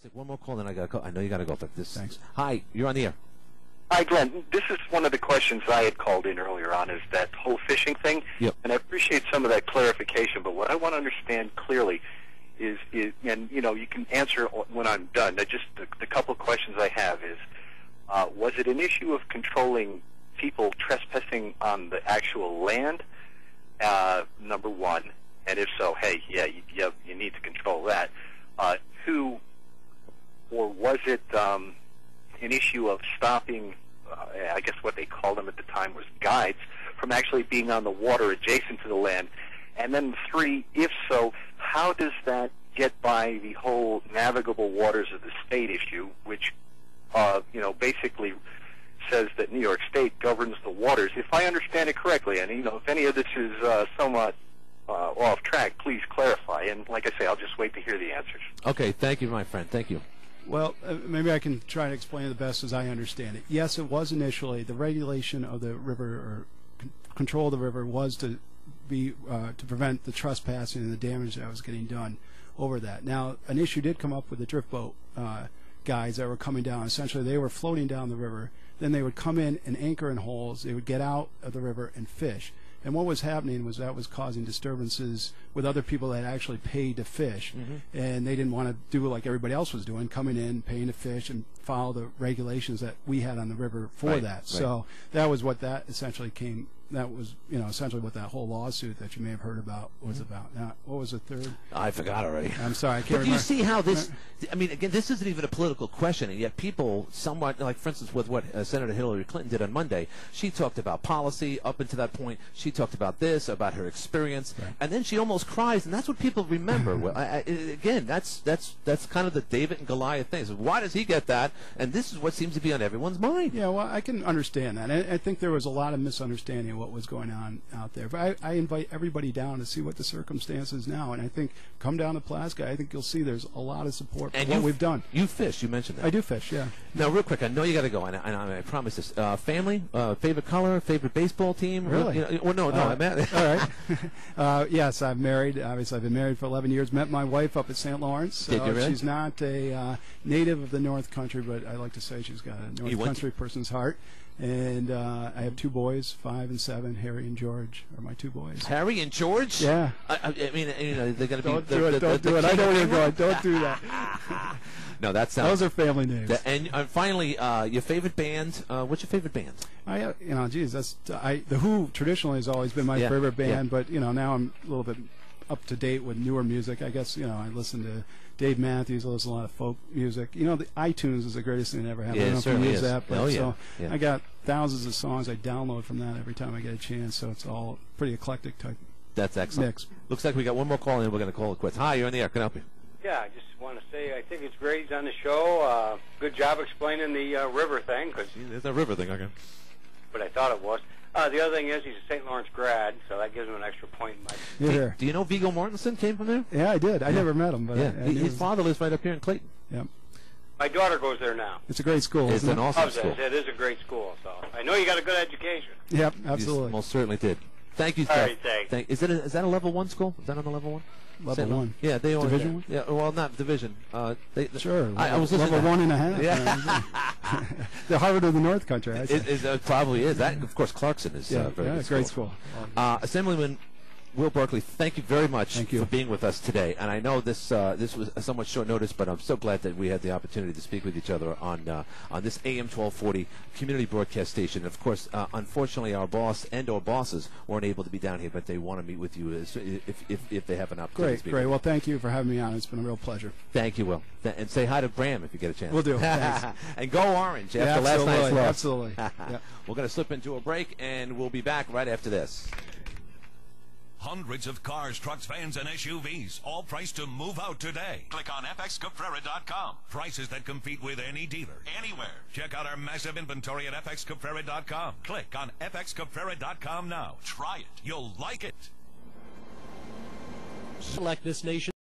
Take one more call, then I got to go. I know you got to go. But this. Thanks. Hi, you're on the air. Hi, Glenn. This is one of the questions I had called in earlier on, is that whole fishing thing. Yep. And I appreciate some of that clarification, but what I want to understand clearly is and, you know, you can answer when I'm done. Just the couple of questions I have is, was it an issue of controlling people trespassing on the actual land, number one? And if so, hey, yeah, you need to control that. Two, or was it an issue of stopping, I guess what they called them at the time was guides, from actually being on the water adjacent to the land? And then three, if so, how does that get by the whole navigable waters of the state issue, which, you know, basically says that New York State governs the waters? If I understand it correctly, and, you know, if any of this is somewhat off track, please clarify. And like I say, I'll just wait to hear the answers. Okay, thank you, my friend. Thank you. Well, maybe I can try to explain it the best as I understand it. Yes, it was initially the regulation of the river, or control of the river, was to be to prevent the trespassing and the damage that was getting done over that. Now, an issue did come up with the drift boat guys that were coming down. Essentially, they were floating down the river. Then they would come in and anchor in holes. They would get out of the river and fish. And what was happening was that was causing disturbances with other people that actually paid to fish. And they didn't want to do like everybody else was doing, coming in, paying to fish, and follow the regulations that we had on the river for that. So that was what that essentially came. That was, you know, essentially what that whole lawsuit that you may have heard about was about. Now, what was the third? I forgot already. I'm sorry, I can't But remember. do you see how this, I mean, again, this isn't even a political question, and yet people somewhat, like, for instance, with what Senator Hillary Clinton did on Monday, she talked about policy up until that point. She talked about this, about her experience, and then she almost cries, and that's what people remember. Well, again, that's kind of the David and Goliath thing. So why does he get that? And this is what seems to be on everyone's mind. Yeah, well, I can understand that. I think there was a lot of misunderstanding of what was going on out there. But I invite everybody down to see what the circumstances now. And I think, come down to Pulaski, I think you'll see there's a lot of support for what we've done. You fish, you mentioned that. I do fish, yeah. Now, real quick, I know you got to go, and I promise this. Family, favorite color, favorite baseball team? Really? You know, well, no, I meant. All right. Yes, I'm married. Obviously, I've been married for 11 years. Met my wife up at St. Lawrence. Did you really? She's not a native of the North Country, but I like to say she's got a North Country person's heart. And I have two boys, 5 and 7. Harry and George are my two boys. Harry and George? Yeah. I mean, you know, they're going to be. Don't do it. Don't do it. I know where you're going. Don't do that. No, that sounds. Those are family names. And finally, your favorite band. What's your favorite band? You know, geez, that's the Who traditionally has always been my favorite band, but you know, now I'm a little bit up to date with newer music. I guess, you know, I listen to Dave Matthews. I listen to a lot of folk music. You know, the iTunes is the greatest thing that ever happened. Yeah, I don't know if you use that, but yeah. I got thousands of songs I download from that every time I get a chance. So it's all pretty eclectic type. That's excellent. Mix. Looks like we got one more call, and we're going to call it quits. Hi, you're on the air. Can I help you? Yeah, I just want to say I think it's great he's on the show. Good job explaining the river thing. There's a river thing, okay. But I thought it was. The other thing is he's a St. Lawrence grad, so that gives him an extra point in my... Yeah. Do you know Viggo Mortensen came from there? Yeah, I did. I never met him, but his father lives right up here in Clayton. Yeah. My daughter goes there now. It's a great school. It's an awesome school. It is a great school, so I know you got a good education. Yep, absolutely. You most certainly did. Thank you, All Steph. right, thanks. Is that a level 1 school? Is that on the level 1? Level 1. Yeah, they are. Division 1? Yeah, well, not division. Sure. I was listening level to 1.5. Yeah. The Harvard of the North Country. It probably is. That, of course, Clarkson is very good. It's a great school. Assemblyman Will Barclay, thank you very much for being with us today. And I know this was a somewhat short notice, but I'm so glad that we had the opportunity to speak with each other on this AM 1240 community broadcast station. Of course, unfortunately, our boss and our bosses weren't able to be down here, but they want to meet with you if they have an opportunity. Great. Well, thank you for having me on. It's been a real pleasure. Thank you, Will. And say hi to Bram if you get a chance. Will do. Thanks. And go Orange after last night's loss. Absolutely. We're going to slip into a break, and we'll be back right after this. Hundreds of cars, trucks, vans, and SUVs, all priced to move out today. Click on fxcaprera.com. Prices that compete with any dealer, anywhere. Check out our massive inventory at fxcaprera.com. Click on fxcaprera.com now. Try it. You'll like it. Select this nation.